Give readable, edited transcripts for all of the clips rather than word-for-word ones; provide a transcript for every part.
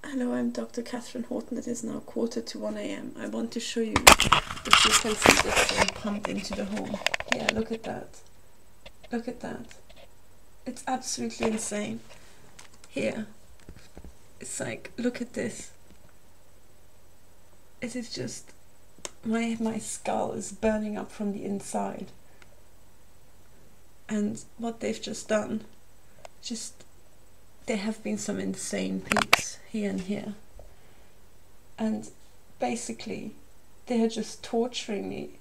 Hello, I'm Dr. Katherine Horton. It is now 1:45 AM. I want to show you the frequencies that are pumped into the home. Yeah, look at that. Look at that. It's absolutely insane. Here. It's like, look at this. It is just, my skull is burning up from the inside. And what they've just done, there have been some insane peaks here and here. And basically, they're just torturing me.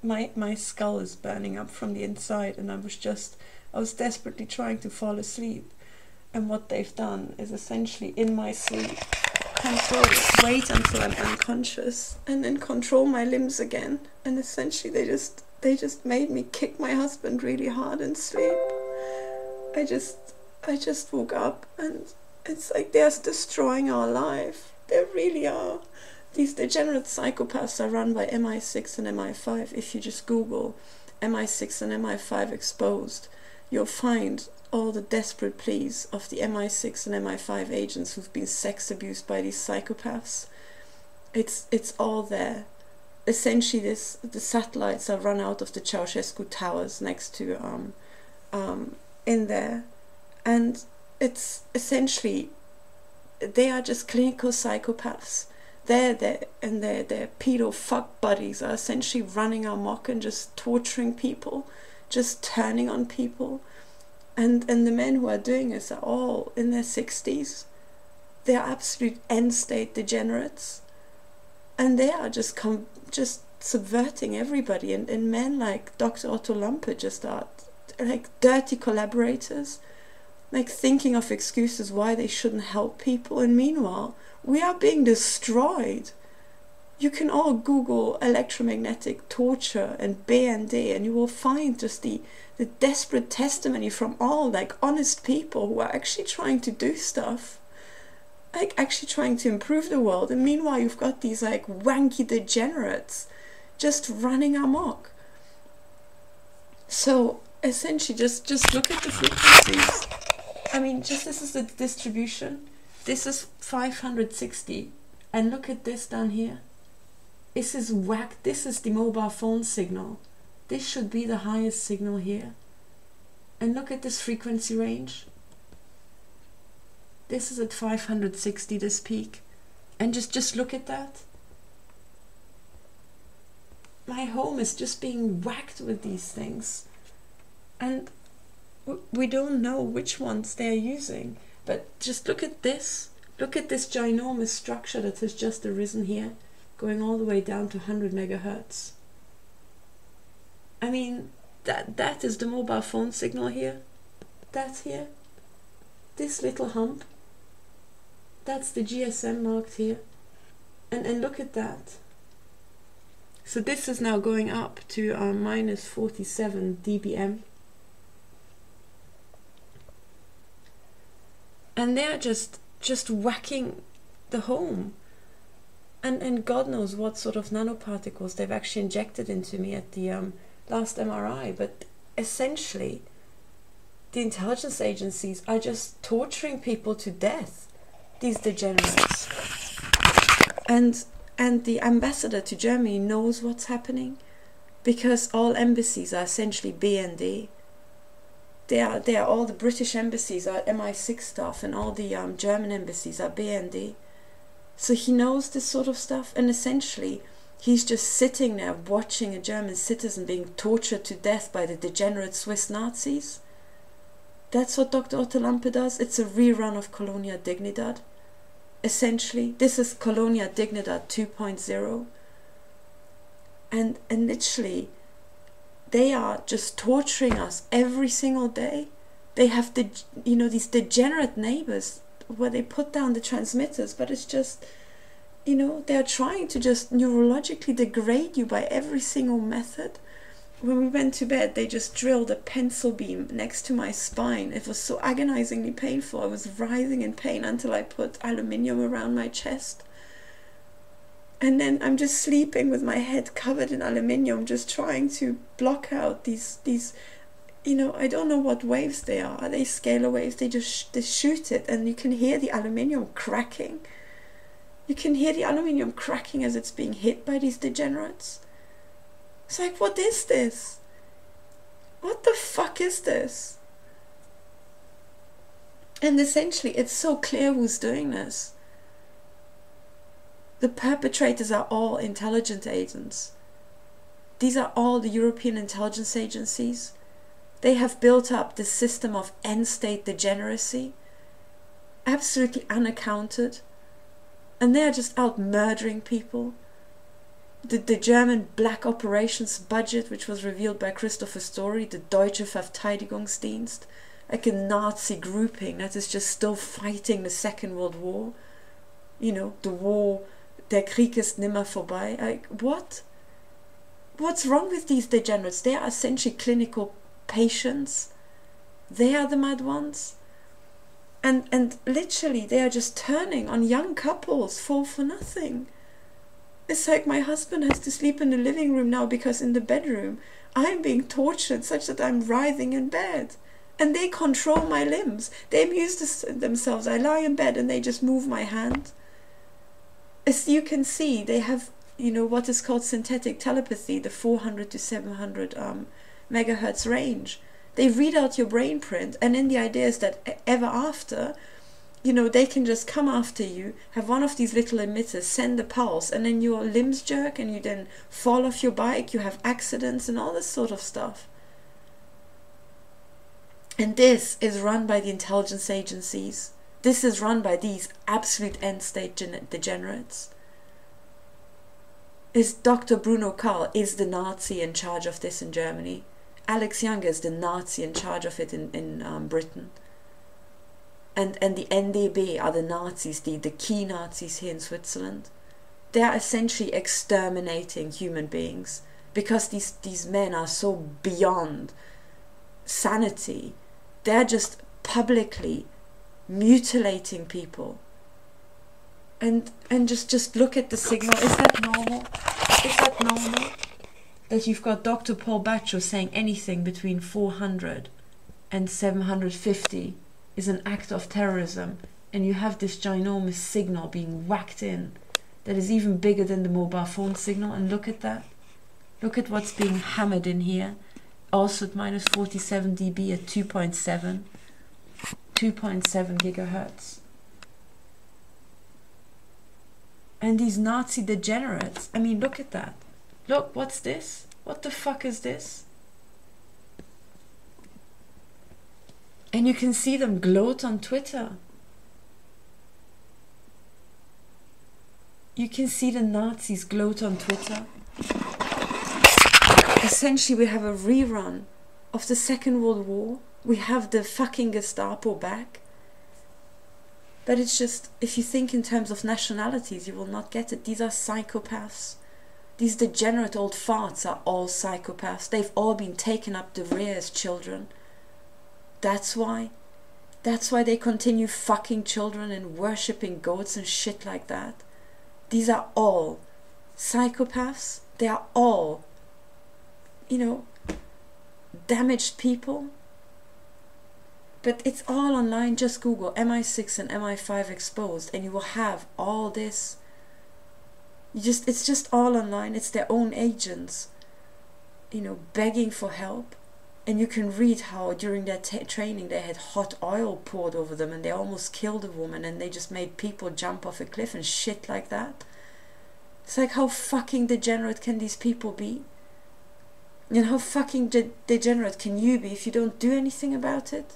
My skull is burning up from the inside, and I was desperately trying to fall asleep. And what they've done is essentially, in my sleep, wait until I'm unconscious, and then control my limbs again. And essentially, they just made me kick my husband really hard in sleep. I just woke up, and it's like they're destroying our life. They really are. These degenerate psychopaths are run by MI6 and MI5. If you just Google MI6 and MI5 exposed, you'll find all the desperate pleas of the MI6 and MI5 agents who've been sex abused by these psychopaths. It's all there. Essentially, the satellites are run out of the Ceausescu towers next to in there, and it's essentially they are just clinical psychopaths. Their pedo fuck buddies are essentially running amok and just torturing people, just turning on people. And the men who are doing this are all in their 60s. They are absolute end-state degenerates. And they are just subverting everybody. And men like Dr. Otto Lampe just are like dirty collaborators, like thinking of excuses why they shouldn't help people. And meanwhile, we are being destroyed. You can all Google electromagnetic torture and BND, and you will find just the desperate testimony from all like honest people who are actually trying to do stuff, like actually trying to improve the world. And meanwhile, you've got these like wanky degenerates just running amok. So essentially, just look at the frequencies. I mean, this is the distribution. This is 560, and look at this down here. This is whack. This is the mobile phone signal. This should be the highest signal here. And look at this frequency range. This is at 560, this peak. And just look at that. My home is just being whacked with these things. And we don't know which ones they're using. But just look at this. Look at this ginormous structure that has just arisen here, going all the way down to 100 megahertz. I mean, that is the mobile phone signal here. That's here. This little hump. That's the GSM marked here. And look at that. So this is now going up to minus 47 dBm. And they're just whacking the home. And God knows what sort of nanoparticles they've actually injected into me at the last MRI. But essentially, the intelligence agencies are just torturing people to death, these degenerates. And the ambassador to Germany knows what's happening, because all embassies are essentially BND. They are all the British embassies are MI6 staff, and all the German embassies are BND. So he knows this sort of stuff, and essentially he's just sitting there watching a German citizen being tortured to death by the degenerate Swiss Nazis. That's what Dr. Otto Lampe does. It's a rerun of Colonia Dignidad. Essentially, this is Colonia Dignidad 2.0. And literally, they are just torturing us every single day. They have these degenerate neighbors where they put down the transmitters, but it's just, they're trying to just neurologically degrade you by every single method. When we went to bed, they just drilled a pencil beam next to my spine. It was so agonizingly painful. I was writhing in pain until I put aluminium around my chest. And then I'm just sleeping with my head covered in aluminium, just trying to block out these you know, I don't know what waves they are. Are they scalar waves? They just they shoot it, and you can hear the aluminium cracking. You can hear the aluminium cracking as it's being hit by these degenerates. It's like, what is this? What the fuck is this? And essentially, it's so clear who's doing this. The perpetrators are all intelligence agents. These are all the European intelligence agencies. They have built up this system of end-state degeneracy, absolutely unaccounted, and they are just out murdering people. The German Black Operations budget, which was revealed by Christopher Story, the Deutsche Verteidigungsdienst, like a Nazi grouping that is just still fighting the Second World War. You know, the war, der Krieg ist nimmer vorbei. Like, what? What's wrong with these degenerates? They are essentially clinical patients. They are the mad ones. And literally, they are just turning on young couples for nothing. It's like my husband has to sleep in the living room now because in the bedroom I'm being tortured such that I'm writhing in bed. And they control my limbs. They amuse themselves. I lie in bed and they just move my hand. As you can see, they have, you know, what is called synthetic telepathy, the 400 to 700 megahertz range. They read out your brain print, and then the idea is that ever after, you know, they can just come after you, have one of these little emitters, send the pulse, and then your limbs jerk and you then fall off your bike, you have accidents and all this sort of stuff. And this is run by the intelligence agencies. This is run by these absolute end-state degenerates. Is Dr. Bruno Karl is the Nazi in charge of this in Germany. Alex Younger is the Nazi in charge of it in Britain. And the NDB are the Nazis, the key Nazis here in Switzerland. They are essentially exterminating human beings because these men are so beyond sanity. They're just publicly mutilating people. And just look at the signal. Is that normal? Is that normal? That you've got Dr. Paul Batcho saying anything between 400 and 750 is an act of terrorism, and you have this ginormous signal being whacked in that is even bigger than the mobile phone signal. And look at that. Look at what's being hammered in here. Also at minus 47 dB at 2.7 gigahertz. And these Nazi degenerates, I mean, look at that. Look, what's this? What the fuck is this? And you can see them gloat on Twitter. You can see the Nazis gloat on Twitter. Essentially, we have a rerun of the Second World War. We have the fucking Gestapo back. But it's just, if you think in terms of nationalities, you will not get it. These are psychopaths. These degenerate old farts are all psychopaths. They've all been taken up the rear as children. That's why. That's why they continue fucking children and worshipping goats and shit like that. These are all psychopaths. They are all, you know, damaged people. But it's all online. Just Google MI6 and MI5 exposed and you will have all this. It's just all online. It's their own agents, you know, begging for help. And you can read how during their training they had hot oil poured over them and they almost killed a woman and they just made people jump off a cliff and shit like that. It's like, how fucking degenerate can these people be? And how fucking degenerate can you be if you don't do anything about it?